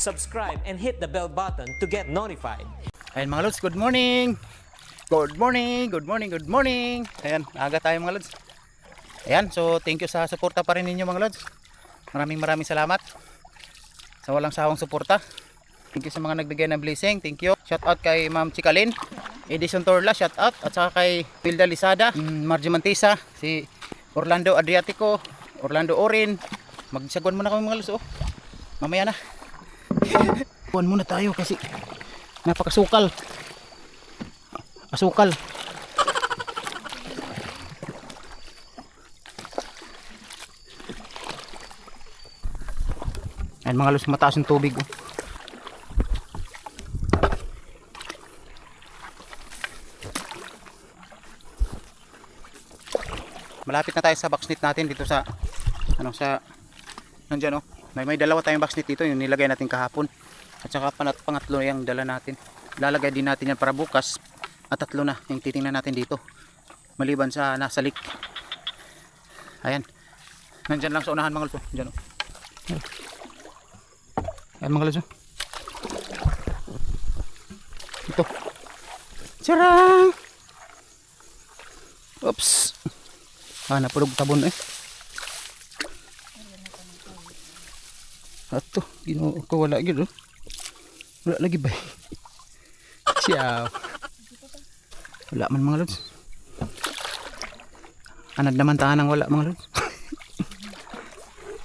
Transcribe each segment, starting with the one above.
subscribe, and hit the bell button to get notified. Ayan mga lods, good morning! Good morning, good morning, good morning! Ayan, aga tayo mga lods. Ayan, so thank you sa suporta pa rin ninyo mga lods. Maraming salamat sa walang sawang suporta. Thank you sa mga nagbigay ng blessing, thank you. Shout out kay Ma'am Chicalin, Edison Torla, shout out. At saka kay Pilda Lisada, Margie Mantisa, si Orlando Adriatico, Orlando Orin. Magsagwan muna kami mga lods, oh. Mamaya na. Kuhan muna tayo kasi napakasukal. Asukal. Ayan mga lods, mataas yung tubig, oh. Malapit na tayo sa box net natin dito sa sa nandiyan, oh. May dalawa tayong box net dito, yung nilagay natin kahapon. At saka pangatlo yung dala natin. Lalagay din natin yan para bukas. At tatlo na yung titingnan natin dito. Maliban sa nasa leak. Ayan. Nandiyan lang sa unahan mga lods, oh. Diyan, oh. Ayan mga lods, oh. Ito. Charang! Oops! Napulog tabon, eh. Ato, ginoo ko wala gid, oh. Wala lagi ba? Siya. Wala man mga lods. Anad naman tanang wala mga lods.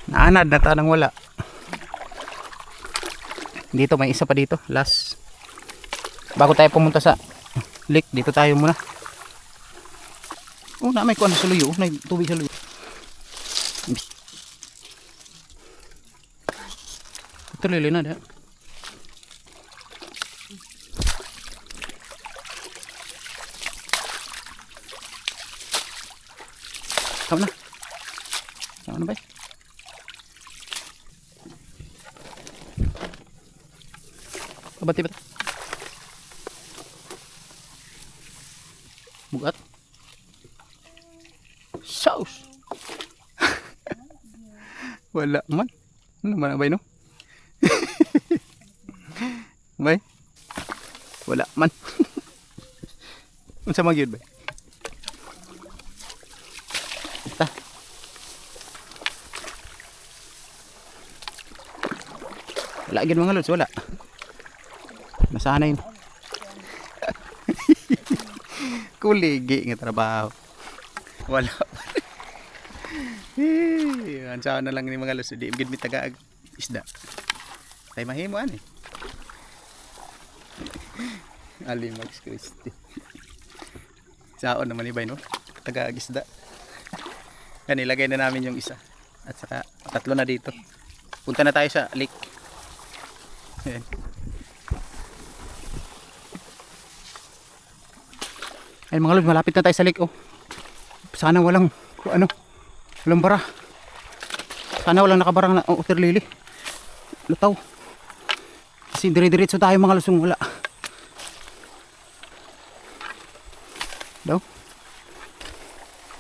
Naanad na tanang wala. Dito may isa pa dito, last. Bago tayo pumunta sa lake, dito tayo muna. Oh, na may kuan sa luyo, may tubig sa luyo. Tuloy na dah. Kamu na. Kamu na ba? Abati ba? Bugat. Sauce. Wala man. Ano man ba no? Bay? Wala man. Unsa magyud bay? Ta. Wala gyud mga lods, wala. Nasanay. Kuligi nga trabaho. Wala. Ansa na lang ni mga lods, di gid mi taga isda. Tay mahimo ani. Ali Max Christie. Saon naman ibay no. Taga-gisda. Yan, ilagay na namin yung isa. At saka tatlo na dito. Punta na tayo sa lake. Yan. Ay mga lods, malapit na tayo sa lake, oh. Sana walang walang bara. Sana walang nakabarang na water lily. Lutaw. Kasi dire-diretso tayo mga lods, wala. Daw.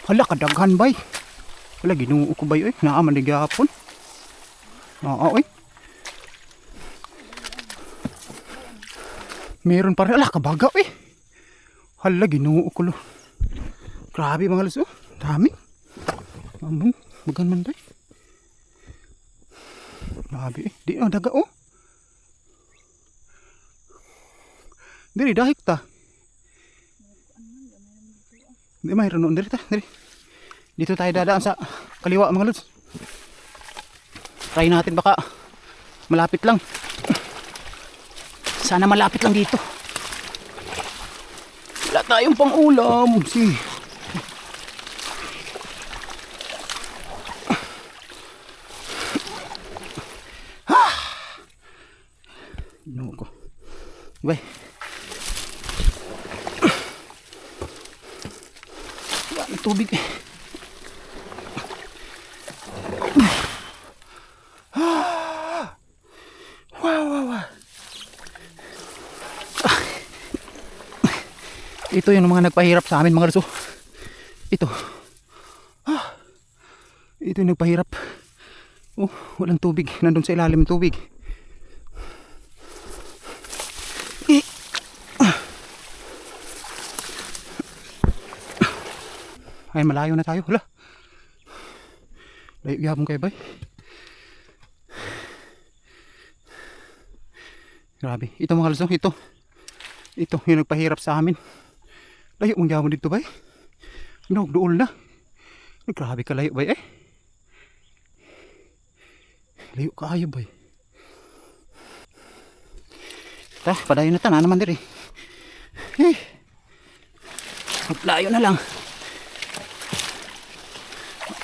Hala kadaghan bay. Wala ginuo ko bay, oy. Naa man digapon. Oy. Meron pa rin. Ala kabaga, oy. Hala ginuo ko lo. Grabe mga lods, oh. Dami. Among bagan man bay. Grabe, eh. Di na daga, oh. Diri dahik ta. Di mayroon noon dito, diri. Dito tayo dadaan sa kaliwa mga lods. Try natin baka malapit lang. Sana malapit lang dito. Wala tayong pang-ulam. No ko. Bye. Tubig. Wow. Ito yung mga nagpahirap sa amin mga lods. Ito. Ito yung nagpahirap. Oh, walang tubig. Nandun sa ilalim ng tubig. Ay, malayo na tayo. Hala. Layo yapon kayo, bay. Grabe. Ito mga lods, ito. Ito yung nagpahirap sa amin. Layo mong yapon dito, bay. Dool na. Grabe ka layo, bay, eh. Layo kaayo, bay. Ta, padayon na ta na naman diri. Layo na lang.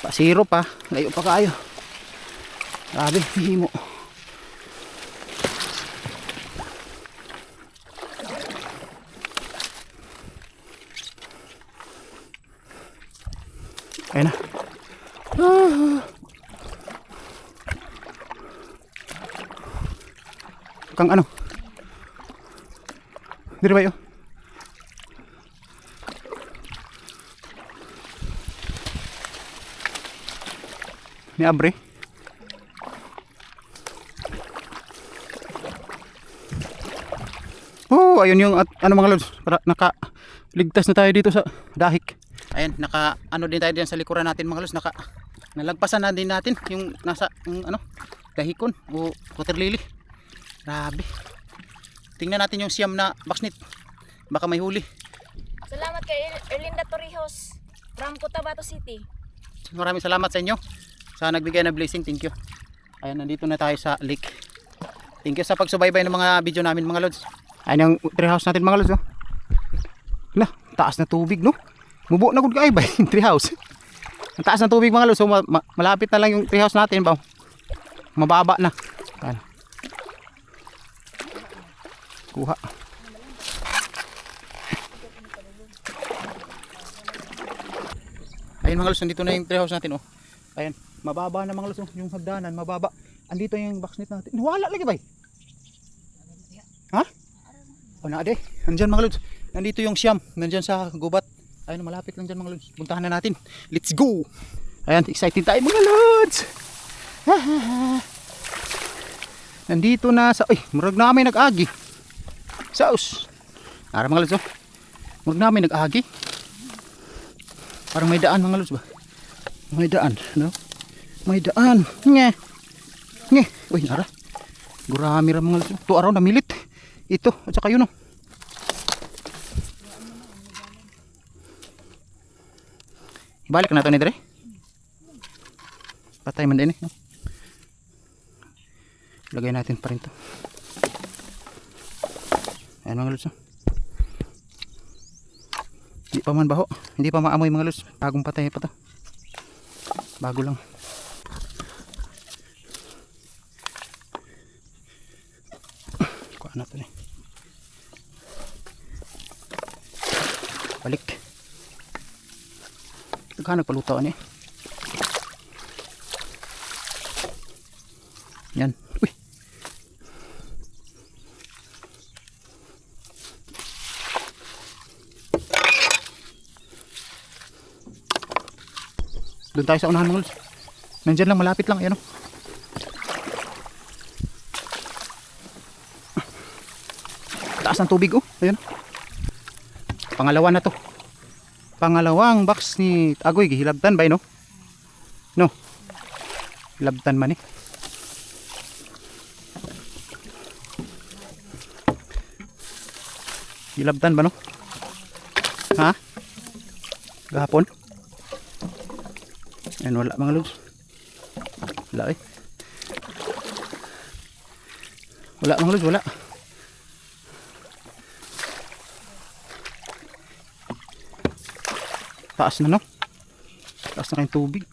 Pasiro pa, layo pa kayo. Grabe, hihimo. Ayun na. Kang ano? Diri ba yun? Ni abre. Oh, ayun yung ano mga lods, para nakaligtas na tayo dito sa dahik. Ayan, naka ano din tayo diyan sa likuran natin mga lods, nalagpasan na din natin yung nasa ano, dahikon o water lily. Grabe. Tingnan natin yung siyam na baksnit. Baka may huli. Salamat kay Erlinda Torrijos from Cotabato City. Maraming salamat sa inyo sa nagbigay na blessing. Thank you. Ayan, nandito na tayo sa lake. Thank you sa pagsubaybay ng mga video namin mga lods. Ayan yung tree house natin mga lods, oh. Lah, taas na tubig, no? Mubo na gud kay bay tree house. Ang taas ng tubig mga lods, so malapit na lang yung tree house natin, ba? Mababa na. Ayan. Kuha. Ayun mga lods, nandito na yung tree house natin, oh. Ayan, mababa na mga lods, oh. Yung hagdanan, mababa. Andito yung boxnet natin. Wala lagi bay. Ha? O na ade. Andyan mga lods. Nandito yung siyam. Nandyan sa gubat. Ayun, malapit lang dyan mga lods. Puntahan na natin. Let's go. Ayan, excited tayo mga lods. Nandito na sa... Uy, murag namin nag-agi. Saus. Ara mga lods, oh. Murag namin nag-agi. Parang may daan mga lods ba? May daan, no? May daan. Nye. Nye. Uy, nara. Gurami ra mga lods. Ito araw namilit. Ito, at saka yun, oh. Ibalik na ito ni Dre. Patay man din, eh. Lagay natin pa rin ito. Ayan mga lods, oh. Hindi pa man baho. Hindi pa maamoy mga lods. Bagong patay pa to. Bago lang. Kuha na ito, eh. Balik. Naghanap palutaan, eh. Yan. Uy. Doon tayo sa unahan mga lods. Nandyan lang, malapit lang. Ayan, oh. Taas ng tubig, oh. Ayan. Pangalawa na to. Pangalawang box ni Agoy. Hilabtan ba, no? No. Hilabtan man, eh. Hilabtan ba, no? Ha? Gahapon? Ayan, wala mga lods. Wala, eh. Wala mga lods, wala. Taas na, no? Taas na kayong tubig.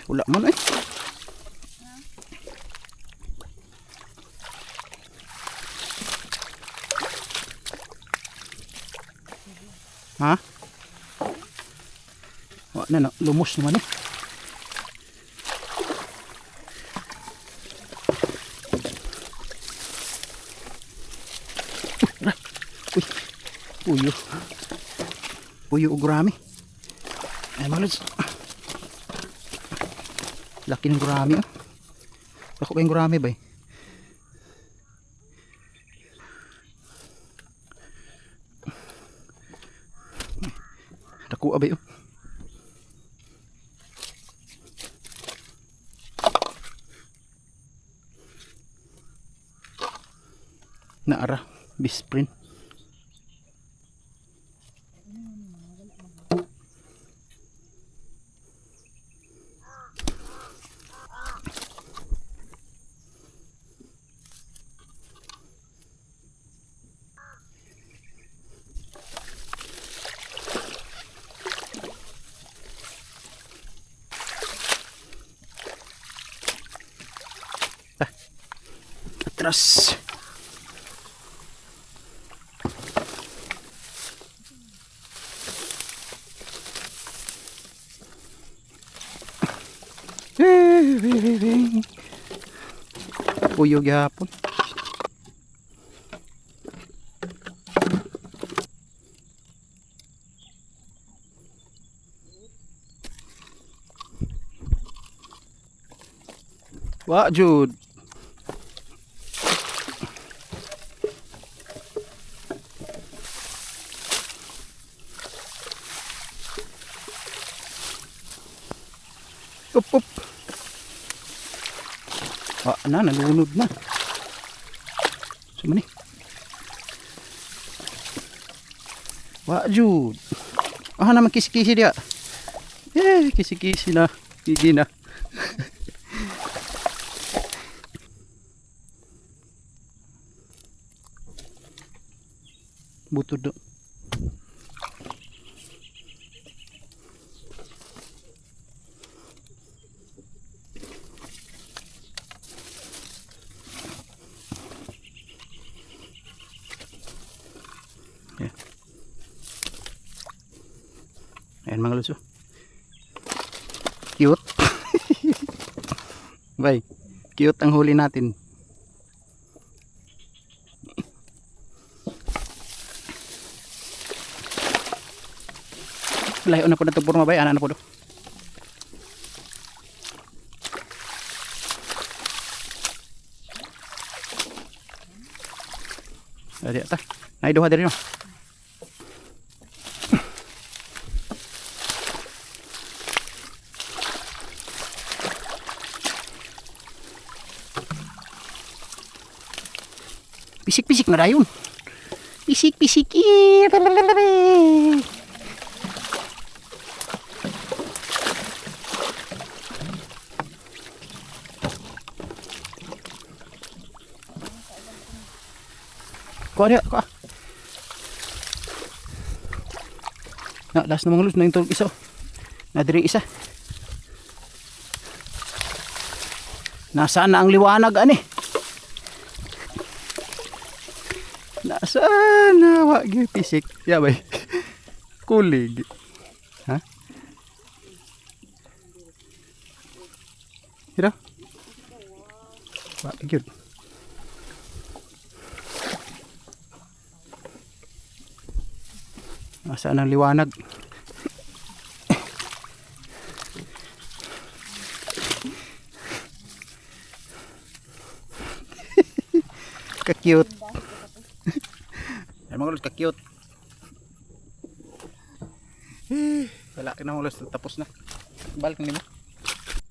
Wala man, eh. Ha? Wala na, lumos naman, eh. Puyo. Puyo o gurami. Ay mga lods. Laki ng gurami, oh. Bako kayong gurami ba, eh. Dako abay oh. Naara, bisprin. Atras. Uyog yapon. Wa jud. Up up. Nalunod na. Sumani. Wa jud. Naman kisi-kisi dia. Kisi-kisi na. Gigi na. Butod do. Ayan mga luso. Cute. Bay, cute ang huli natin. Layo na po na ito purma bay. Ana na po do. Adi ata. Naiduha diri no. Pisik-pisik na dayon. Pisik-pisik. Kuha dia, kuha. Na, last na mga lus na yung tulog isa. Nadiri isa. Nasaan na ang liwanag ani? Nasaan na? Wag yung pisik. Yabay. Kulig. Ha? Hira? Wag yun. Nasaan ang liwanag? Ka-cute. Yan mga ulos, ka-cute. Wala ka na ulos, tapos na. Balik na mo.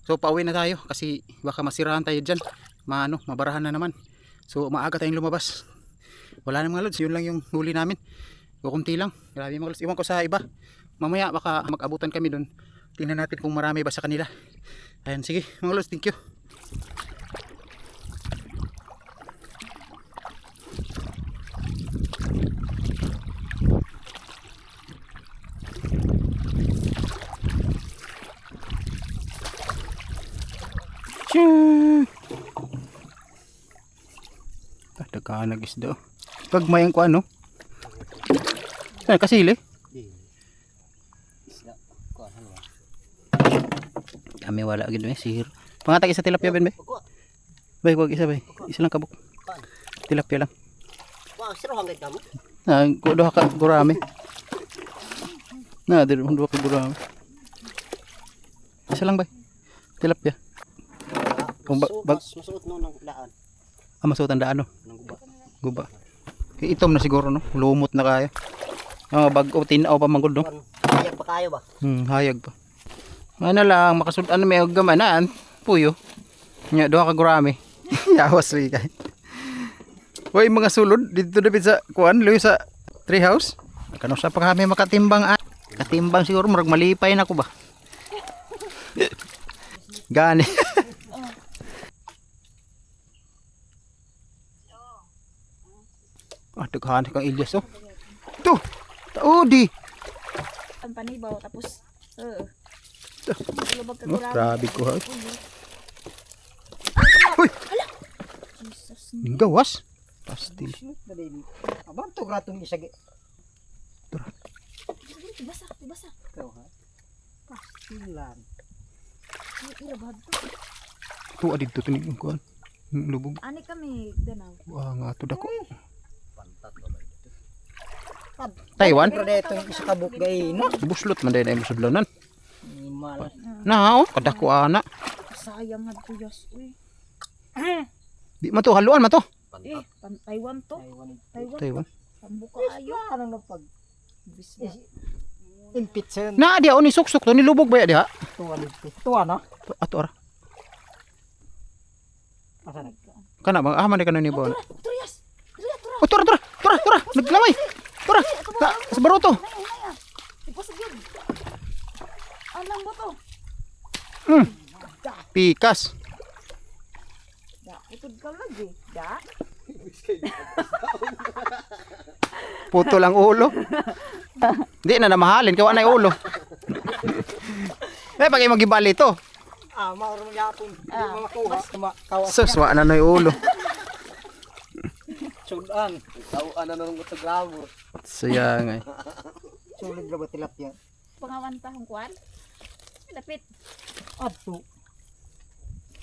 So pauwi na tayo kasi baka masirahan tayo dyan. Mabarahan na naman. So maaga tayong lumabas. Wala na mga lods, yun lang yung huli namin. Kukunti lang. Grabe mga lods. Iwan ko sa iba. Mamaya baka mag-abutan kami doon. Tingnan natin kung marami ba sa kanila. Ayan, sige mga lods, thank you. Daghan nag isda. Gagmay ang kuan no. Kasili. Isda kuan ano. Kami wala gid sihir. Pangatag isa tilapia ben bay. Bay wag isa bay. Isa lang kabuk. Tilapia lang. Wow, siro hanggang damo. Duha ka gurame. Dili duha ka gurame. Isa lang bay. Tilapia. Masuot no ng daan. Masuot ang daan no. Ng guba. Guba. Itom na siguro no. Lumot na kaya. Bag-o tinaw pa manggod no. Kaya pa kayo ba? Hayag pa. Ano lang, makasudan may gamanaan. Puyo. Nya, doha ka gurami. Yawas rin kay. Hoy, mga sulod. Dito na sa kuan, luyo sa treehouse. Kano sa pa kami makatimbang. Katimbang siguro, marag malipay na ko ba? Gani. Daghan kang Ilyas oh. Ito. Taudi. Ang panibaw tapos lubag ka Oh, gurami. grabe ko ha. Uy. Jesus. Gawas. Pastil. Abang to gratong isa gi. Tibasa, tibasa. Ikaw ha. Pastilan. Ila bahad to. Tuwa dito tinig ko. Lubog. Ani kami danaw. Wah, nga to dako. Pad. Taiwan. Pero dito yung isa kabuk gay no. Buslot man din ay musudlanan. Malas. Na oh, kadako ana. Sayang nga to yas. Uy. Di man to haluan man to. Taiwan to. Taiwan. Taiwan. Pambuka ayo. Ano na pag Bisna. impitsen Na dia oni suksok to nilubog ba ya diha? tuwa dito. Tuwa no. Ato ara. Asa na? Kana bang man ka ni bon. Tuyas. Oh, tura. Naglamay. Tura. Sa baruto. Tibasa gyud. Anang ba to? Pikas. Da, utod ka lagi. Da. Puto lang ulo. Di na namahalin kawa na ulo. Eh pag magibali to. Mauro mo yapon. Di mo makuha. Kawas. Suswa na noy ulo. Sudan. Tawaan na nung utog labor. Sayang ay. Sulod na ba tilapia? Pangawanta hong kwan. Lapit. Adto.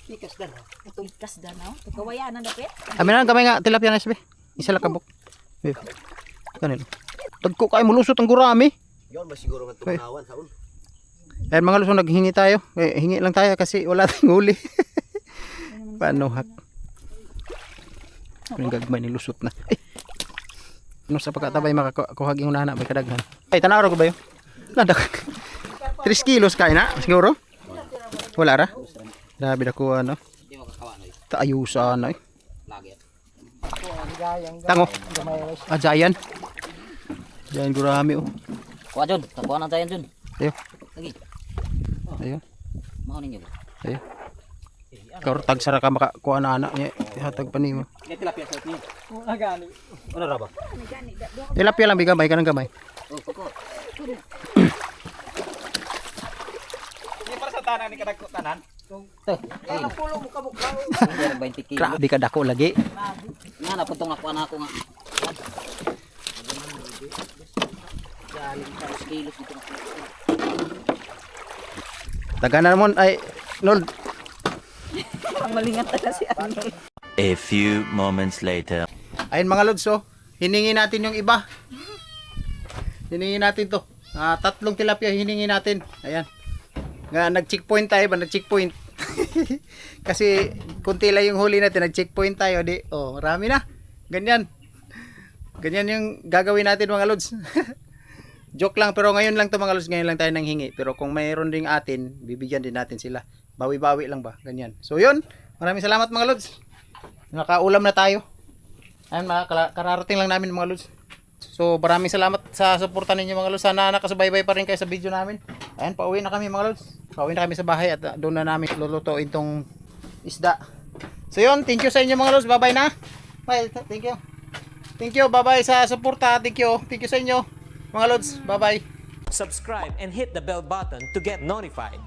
Pikas dan ha. Ikas danaw. Kawaya na dapit. Amin na kamay nga tilapia na isbe. Isa lang kabuk. Eh. Kanil. Tagko kay mulusot ang gurami. Yon ba siguro nga tumawan saon. Ayan mga lusong naghingi tayo. Hingi lang tayo kasi wala tayong huli. Paano hak? Ang gagmay ni lusot na. Ay. Ano sa pagkatabay makakuhag yung nana may kadaghan. Ay tanaw ra ko ba yun? Nadak. 3 kilos kay na siguro? Wala ra? Grabe na ko ano. Di mo kakawa na. Taayusan na eh. Lagi. Tango. Ajayan. Ajayan gurami oh. Kuha dyan, takuha na tayo dyan. Ayo. Lagi, Ayo. mahunin nyo. Ayo. Karo tag sara ka makakuha na anak niya. Ihatag pa nimo. Ni tilapia sa tiyo. Agani. Ano ra ba? Tilapia lang bigamay ka ng gamay. Oh, kuko. Ni para sa tanan ni kadagko tanan. Ay, Ang pulo mo kabuk ba? 20 kilo. Grabe ka dako lagi. Nga, napuntong nakuha na ako nga. 100 kilos dito. Taga na naman ay Lord. Ang malingat na si Arnold. A few moments later. Ayun mga Lods oh. Hiningi natin yung iba. Hiningi natin to. 3 tilapia hiningi natin. Ayan. Nga nag-checkpoint tayo ba? Nag-checkpoint. Kasi kunti lang yung huli natin. Nag-checkpoint tayo. Di, oh, marami na. Ganyan. Ganyan yung gagawin natin mga Lods. Joke lang pero ngayon lang to mga Lods. Ngayon lang tayo nang hingi. Pero kung mayroon ding atin, bibigyan din natin sila. Bawi-bawi lang ba? Ganyan. So yun. Maraming salamat mga Lods. Nakaulam na tayo. Ayun kararating lang namin mga Lods. So maraming salamat sa suporta ninyo mga Lods. Sana nakasubaybay pa rin kayo sa video namin. Ayun, pauwi na kami mga Lods. Pauwi na kami sa bahay at doon na namin lulutuin tong isda. So yun, thank you sa inyo mga Lods. Bye bye na. Bye, thank you. Thank you, bye bye sa suporta. Thank you sa inyo mga Lods. Bye bye. Subscribe and hit the bell button to get notified.